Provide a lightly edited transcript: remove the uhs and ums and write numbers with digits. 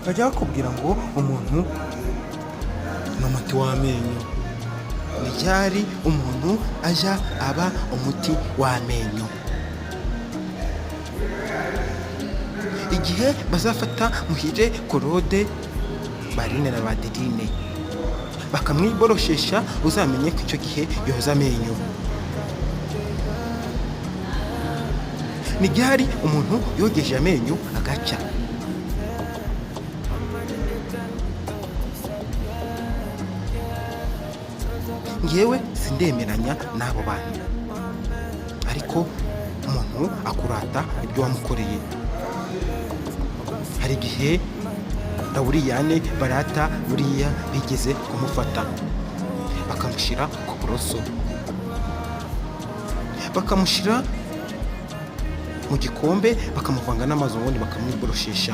bajya bakubwira ngo umuntu ni umuti w'amenyo. Ni ryari umuntu aja aba umuti w'amenyo? Igihe bazafata Muhire Claude, Barine na Badeline bakamwiboroshesha, uzamenye ko icyo gihe yoza amenyo. Ni ryari umuntu yogeje amenyo agaca? Ngewe sindemeranya n'abo bantu, ariko umuntu akurata ibyo wamukoreye. Hari igihe Dawuriyane barata buriya bigeze kumufata bakamushyira ku buroso, bakamushyira mu gikombe bakamuvanga n'amazi, ubundi bakamwiboroshesha.